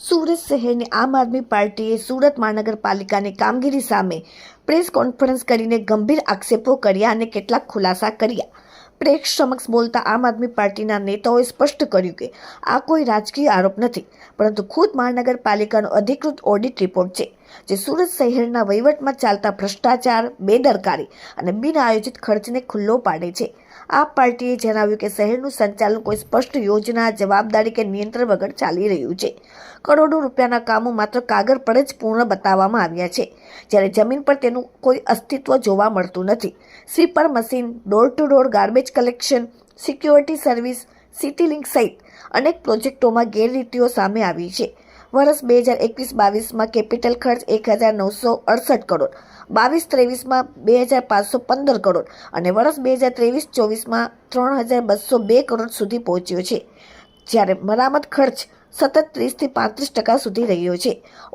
સુરત શહેરની આમ આદમી પાર્ટીએ સુરત મહાનગરપાલિકાની કામગીરી સામે પ્રેસ કોન્ફરન્સ કરીને ગંભીર આક્ષેપો કર્યા અને કેટલાક ખુલાસા કર્યા. પ્રેસ સમક્ષ બોલતા આમ આદમી પાર્ટીના નેતાઓએ સ્પષ્ટ કર્યું કે આ કોઈ રાજકીય આરોપ નથી, પરંતુ ખુદ મહાનગરપાલિકાનો અધિકૃત ઓડિટ રિપોર્ટ છે, જે સુરત શહેરના વહીવટમાં ચાલતા ભ્રષ્ટાચાર, બેદરકારી અને બિનઆયોજિત ખર્ચને ખુલ્લો પાડે છે. આ પાર્ટીએ જણાવ્યું કે શહેરનું સંચાલન કોઈ સ્પષ્ટ યોજના, જવાબદારી કે નિયંત્રણ વગર ચાલી રહ્યું છે. કરોડો રૂપિયાના કામો માત્ર કાગળ પર જ પૂર્ણ બતાવવામાં આવ્યા છે, જ્યારે જમીન પર તેનું કોઈ અસ્તિત્વ જોવા મળતું નથી. Sweeper machine, door to door garbage collection, security service, city link સહિત અનેક પ્રોજેક્ટોમાં ગેરરીતિઓ સામે આવી છે. વર્ષ 2021-22માં કેપિટલ ખર્ચ 1968 કરોડ, 22-23માં 2515 કરોડ અને વર્ષ 2023-24માં 3202 કરોડ સુધી પહોંચ્યો છે, જ્યારે મરામત ખર્ચ સતત 30-35% સુધી રહ્યો છે.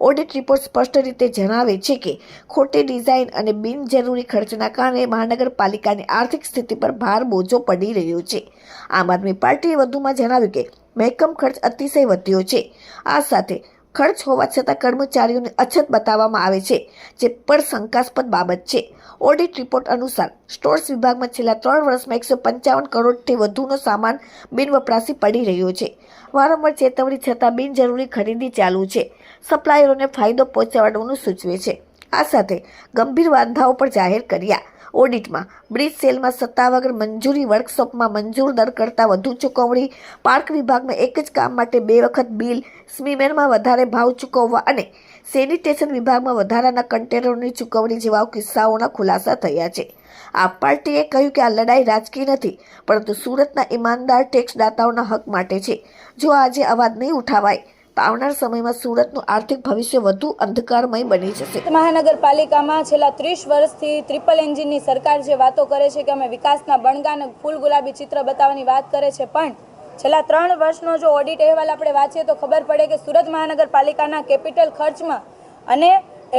ઓડિટ રિપોર્ટ સ્પષ્ટ રીતે જણાવે છે કે ખોટી ડિઝાઇન અને બિનજરૂરી ખર્ચના કારણે મહાનગરપાલિકાની આર્થિક સ્થિતિ પર ભાર બોજો પડી રહ્યો છે. આમ આદમી પાર્ટીએ વધુમાં જણાવ્યું કે મહેકમ ખર્ચ અતિશય વધ્યો છે. આ સાથે ખર્ચ હોવા છતાં કર્મચારીઓની અછત બતાવવામાં આવે છે, જે પર શંકાસ્પદ બાબત છે. ઓડિટ રિપોર્ટ અનુસાર સ્ટોર્સ વિભાગમાં છેલ્લા 3 વર્ષમાં 155 કરોડથી વધુનો સામાન બિનવપરાશી પડી રહ્યો છે. વારંવાર ચેતવણી છતાં બિનજરૂરી ખરીદી ચાલુ છે. સપ્લાયરોને ફાયદો પહોંચાડવાનું સૂચવે છે. આ સાથે ગંભીર વાંધાઓ પણ જાહેર કર્યા. ઓડિટમાં બ્રિજ સેલમાં સત્તા વગર મંજૂરી, વર્કશોપમાં મંજૂર દર કરતાં વધુ ચૂકવણી, પાર્ક વિભાગમાં એક જ કામ માટે 2 વખત બિલ, સ્મીમેરમાં વધારે ભાવ ચૂકવવા અને સેનિટેશન વિભાગમાં વધારાના કન્ટેનરોની ચૂકવણી જેવા કિસ્સાઓના ખુલાસા થયા છે. આ પાર્ટીએ કહ્યું કે આ લડાઈ રાજકીય નથી, પરંતુ સુરતના ઈમાનદાર ટેક્સદાતાઓના હક માટે છે. જો આજે અવાજ નહીં ઉઠાવાય તો આવનાર સમયમાં સુરતનું આર્થિક ભવિષ્ય વધુ અંધકારમય બની જશે. મહાનગરપાલિકામાં છેલ્લા 30 વર્ષથી ટ્રિપલ એન્જિનની સરકાર જે વાતો કરે છે કે અમે વિકાસના બણગાને ફૂલ ગુલાબી ચિત્ર બતાવવાની વાત કરે છે, પણ છેલ્લા 3 વર્ષનો જો ઓડિટ અહેવાલ આપણે વાંચીએ તો ખબર પડે કે સુરત મહાનગરપાલિકાના કેપિટલ ખર્ચમાં અને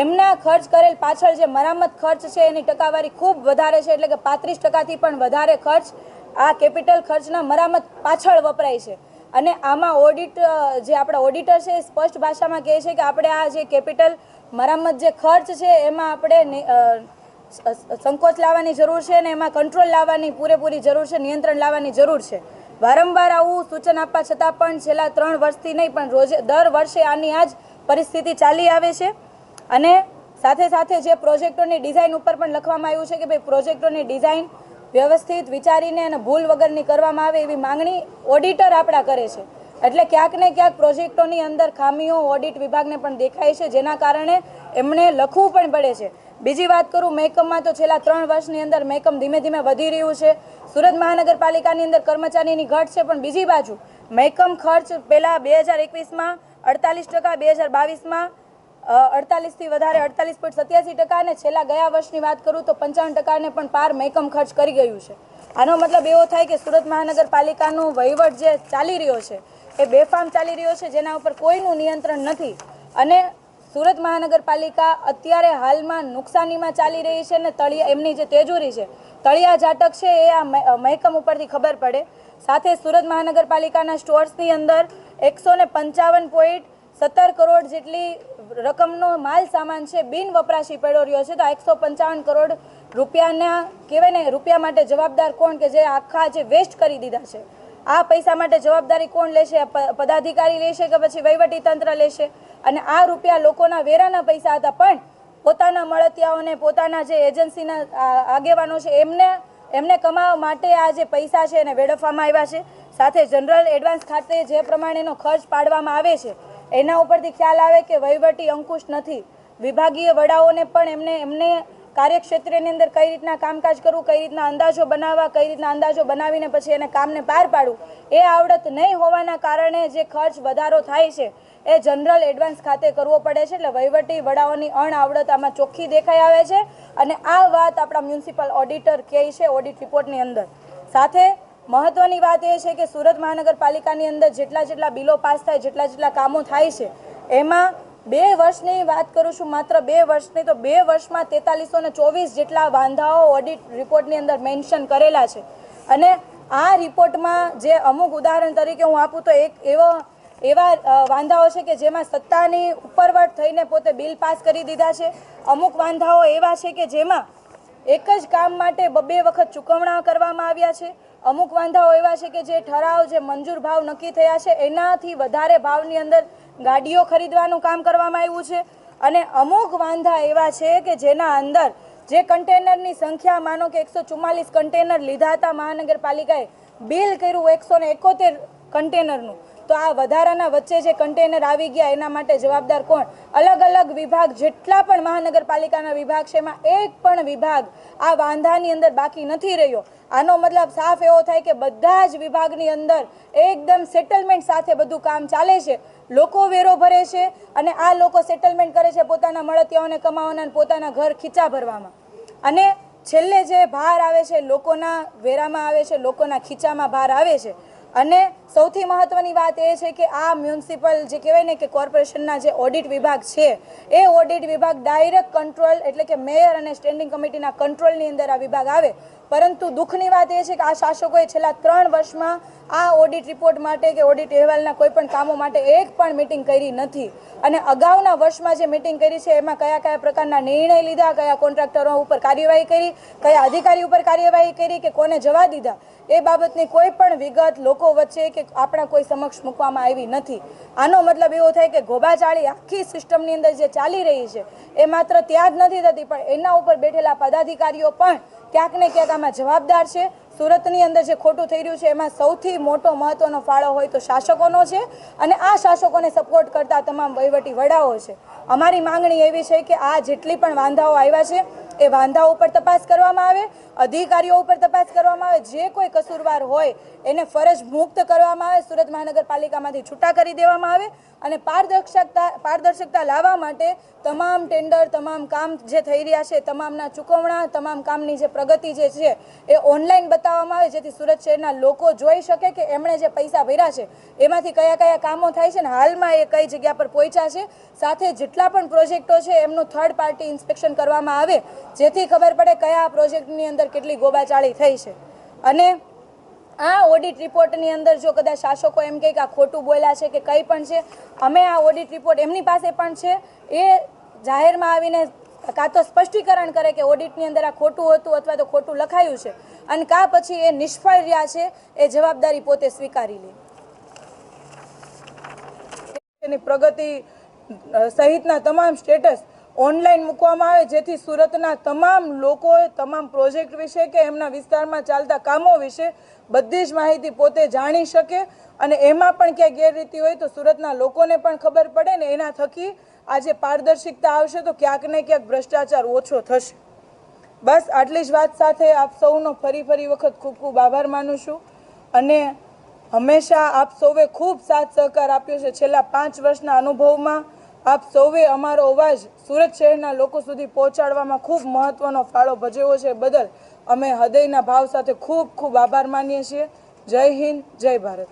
એમના ખર્ચ કરેલ પાછળ જે મરામત ખર્ચ છે એની ટકાવારી ખૂબ વધારે છે, એટલે કે 35%થી પણ વધારે ખર્ચ આ કેપિટલ ખર્ચના મરામત પાછળ વપરાય છે. અને આમાં ઓડિટ જે આપણા ઓડિટર છે એ સ્પષ્ટ ભાષામાં કહે છે કે આપણે આ જે કેપિટલ મરામત જે ખર્ચ છે એમાં આપણે સંકોચ લાવવાની જરૂર છે અને એમાં કંટ્રોલ લાવવાની પૂરેપૂરી જરૂર છે, નિયંત્રણ લાવવાની જરૂર છે. વારંવાર આવું સૂચન આપવા છતાં પણ છેલ્લા 3 વર્ષથી નહીં પણ દર વર્ષે આની આ જ પરિસ્થિતિ ચાલી આવે છે. અને સાથે સાથે જે પ્રોજેક્ટોની ડિઝાઇન ઉપર પણ લખવામાં આવ્યું છે કે ભાઈ પ્રોજેક્ટોની ડિઝાઇન વ્યવસ્થિત વિચારીને અને ભૂલ વગરની કરવામાં આવે એવી માંગણી ઓડિટર આપણા કરે છે. એટલે ક્યાંક ને ક્યાંક પ્રોજેક્ટોની અંદર ખામીઓ ઓડિટ વિભાગને પણ દેખાય છે, જેના કારણે એમણે લખવું પણ પડે છે. બીજી વાત કરું મહેકમમાં, તો છેલ્લા 3 વર્ષની અંદર મહેકમ ધીમે ધીમે વધી રહ્યું છે. સુરત મહાનગરપાલિકાની અંદર કર્મચારીની ઘટ છે, પણ બીજી બાજુ મહેકમ ખર્ચ પહેલાં 2021માં 48%, 2022માં 48થી વધારે 48.87% અને છેલ્લા ગયા વર્ષની વાત કરું તો 55%ને પણ પાર મહેકમ ખર્ચ કરી ગયું છે. આનો મતલબ એવો થાય કે સુરત મહાનગરપાલિકાનો વહીવટ જે ચાલી રહ્યો છે એ બેફામ ચાલી રહ્યો છે, જેના ઉપર કોઈનું નિયંત્રણ નથી. અને સુરત મહાનગરપાલિકા અત્યારે હાલમાં નુકસાનીમાં ચાલી રહી છે ને તળિયા એમની જે તેજોરી છે, તળિયા ઝાટક છે એ આ મહેકમ ઉપરથી ખબર પડે. સાથે સુરત મહાનગરપાલિકાના સ્ટોર્સની અંદર 155.17 કરોડ જેટલી રકમનો માલ સામાન છે બિન વપરાશી પડ્યો રહ્યો છે. તો 155 કરોડ રૂપિયાના કહેવાય ને, રૂપિયા માટે જવાબદાર કોણ કે જે આખા જે વેસ્ટ કરી દીધા છે? આ પૈસા માટે જવાબદારી કોણ લેશે? પદાધિકારી લેશે કે પછી વહીવટી તંત્ર લેશે? અને આ રૂપિયા લોકોના વેરાના પૈસા હતા, પણ પોતાના મળતિયાઓને, પોતાના જે એજન્સીના આગેવાનો છે એમને કમાવા માટે આ જે પૈસા છે એને વેડફવામાં આવ્યા છે. સાથે જનરલ એડવાન્સ ખાતે જે પ્રમાણેનો ખર્ચ પાડવામાં આવે છે એના ઉપરથી ખ્યાલ આવે કે વહીવટી અંકુશ નથી. વિભાગીય વડાઓને પણ એમને કાર્યક્ષેત્રની અંદર કઈ રીતના કામકાજ કરવું, કઈ રીતના અંદાજો બનાવવા, કઈ રીતના અંદાજો બનાવીને પછી એને કામને પાર પાડવું એ આવડત નહીં હોવાના કારણે જે ખર્ચ વધારો થાય છે એ જનરલ એડવાન્સ ખાતે કરવો પડે છે. એટલે વહીવટી વડાઓની અણઆવડત આમાં ચોખ્ખી દેખાઈ આવે છે. અને આ વાત આપણા મ્યુનિસિપલ ઓડિટર કહે છે ઓડિટ રિપોર્ટની અંદર. સાથે મહત્વની વાત એ છે કે સુરત મહાનગરપાલિકાની અંદર જેટલા બિલો પાસ થાય, જેટલા કામો થાય છે, એમાં 2 વર્ષની વાત કરું છું, માત્ર 2 વર્ષની, તો 2 વર્ષમાં 4324 જેટલા વાંધાઓ ઓડિટ રિપોર્ટની અંદર મેન્શન કરેલા છે. અને આ રિપોર્ટમાં જે અમુક ઉદાહરણ તરીકે હું આપું તો એક એવો એવા વાંધાઓ છે કે જેમાં સત્તાની ઉપરવટ થઈને પોતે બિલ પાસ કરી દીધા છે. અમુક વાંધાઓ એવા છે કે જેમાં એક જ કામ માટે બે વખત ચૂકવણા કરવામાં આવ્યા છે. અમુક વાંધાઓ એવા છે કે જે ઠરાવ જે મંજૂર ભાવ નક્કી થયા છે એનાથી વધારે ભાવની અંદર ગાડીઓ ખરીદવાનું કામ કરવામાં આવ્યું છે. અને અમુક વાંધા એવા છે કે જેના અંદર જે કન્ટેનરની સંખ્યા માનો કે 144 કન્ટેનર લીધા હતા મહાનગરપાલિકાએ, બિલ કર્યું 171 કન્ટેનરનું, તો આ વધારાના વચ્ચે જે કન્ટેનર આવી ગયા એના માટે જવાબદાર કોણ? અલગ અલગ વિભાગ જેટલા પણ મહાનગરપાલિકાના વિભાગ છે એમાં એક પણ વિભાગ આ વાંધાની અંદર બાકી નથી રહ્યો. આનો મતલબ સાફ એવો થાય કે બધા જ વિભાગની અંદર એકદમ સેટલમેન્ટ સાથે બધું કામ ચાલે છે. લોકો વેરો ભરે છે અને આ લોકો સેટલમેન્ટ કરે છે પોતાના મળતિયાઓને કમાવાના અને પોતાના ઘર ખીચા ભરવામાં. અને છેલ્લે જે ભાર આવે છે લોકોના વેરામાં આવે છે, લોકોના ખીચામાં ભાર આવે છે. અને સૌથી મહત્વની વાત એ છે કે આ મ્યુનિસિપલ જે કહેવાય ને કે કોર્પોરેશનના જે ઓડિટ વિભાગ છે એ ઓડિટ વિભાગ ડાયરેક્ટ કંટ્રોલ એટલે કે મેયર અને સ્ટેન્ડિંગ કમિટીના કંટ્રોલની અંદર આ વિભાગ આવે. પરંતુ દુઃખની વાત એ છે કે આ શાસકોએ છેલ્લા 3 વર્ષમાં આ ઓડિટ રિપોર્ટ માટે કે ઓડિટ અહેવાલના કોઈ પણ કામો માટે એક પણ મિટિંગ કરી નથી. અને અગાઉના વર્ષમાં જે મિટિંગ કરી છે એમાં કયા કયા પ્રકારના નિર્ણય લીધા, કયા કોન્ટ્રાક્ટરો ઉપર કાર્યવાહી કરી, કયા અધિકારી ઉપર કાર્યવાહી કરી કે કોને જવા દીધા, એ બાબતની કોઈ પણ વિગત લોકો વચ્ચે કે આપણા કોઈ સમક્ષ મૂકવામાં આવી નથી. આનો મતલબ એવો થાય કે ગોબાચાળી આખી સિસ્ટમની અંદર જે ચાલી રહી છે એ માત્ર ત્યાં જ નથી થતી, પણ એના ઉપર બેઠેલા પદાધિકારીઓ પણ ક્યાંક ને ક્યાંક આમાં જવાબદાર છે. સુરતની અંદર જે ખોટું થઈ રહ્યું છે એમાં સૌથી મોટો મહત્વનો ફાળો હોય તો શાસકોનો છે અને આ શાસકોને સપોર્ટ કરતા તમામ વહીવટી વડાઓ છે. અમારી માંગણી એવી છે કે આ જેટલી પણ વાંધાઓ આવ્યા છે એ વાંધાઓ ઉપર તપાસ કરવામાં આવે, અધિકારીઓ ઉપર તપાસ કરવામાં આવે, જે કોઈ કસૂરવાર હોય એને ફરજ મુક્ત કરવામાં આવે, સુરત મહાનગરપાલિકામાંથી છૂટા કરી દેવામાં આવે અને પારદર્શકતા લાવવા માટે તમામ ટેન્ડર, તમામ કામ જે થઈ રહ્યા છે, તમામના ચૂકવણા, તમામ કામની જે પ્રગતિ જે છે એ ઓનલાઈન બતાવવામાં આવે, જેથી સુરત શહેરના લોકો જોઈ શકે કે એમણે જે પૈસા ભર્યા છે એમાંથી કયા કયા કામો થાય છે ને હાલમાં એ કઈ જગ્યા પર પહોંચ્યા છે. સાથે જેટલા પણ પ્રોજેક્ટો છે એમનું થર્ડ પાર્ટી ઇન્સ્પેક્શન કરવામાં આવે, જેથી ખબર પડે કયા પ્રોજેક્ટની અંદર કેટલી ગોબાચાળી થઈ છે. અને આ ઓડિટ રિપોર્ટની અંદર જો કદાચ શાસકો એમ કહે કે આ ખોટું બોલ્યા છે કે કંઈ પણ છે, અમે આ ઓડિટ રિપોર્ટ એમની પાસે પણ છે, એ જાહેરમાં આવીને કાં તો સ્પષ્ટીકરણ કરે કે ઓડિટની અંદર આ ખોટું હતું અથવા તો ખોટું લખાયું છે, અને કાં પછી એ નિષ્ફળ રહ્યા છે એ જવાબદારી પોતે સ્વીકારી લે. એની પ્રગતિ સહિતના તમામ સ્ટેટસ ઓનલાઈન મૂકવામાં આવે, જેથી સુરતના તમામ લોકોએ તમામ પ્રોજેક્ટ વિશે કે એમના વિસ્તારમાં ચાલતા કામો વિશે બધી જ માહિતી પોતે જાણી શકે. અને એમાં પણ ક્યાંય ગેરરીતિ હોય તો સુરતના લોકોને પણ ખબર પડે ને એના થકી આજે પારદર્શિકતા આવશે તો ક્યાંક ને ક્યાંક ભ્રષ્ટાચાર ઓછો થશે. બસ આટલી જ વાત સાથે આપ સૌનો ફરી વખત ખૂબ ખૂબ આભાર માનું છું. અને હંમેશા આપ સૌએ ખૂબ સાથ સહકાર આપ્યો છે. છેલ્લા 5 વર્ષના અનુભવમાં આપ સૌએ અમારો અવાજ સુરત શહેરના લોકો સુધી પહોંચાડવામાં ખૂબ મહત્વનો ફાળો ભજવ્યો છે. બદલ અમે હૃદયના ભાવ સાથે ખૂબ ખૂબ આભાર માનીએ છીએ. જય હિન્દ, જય ભારત.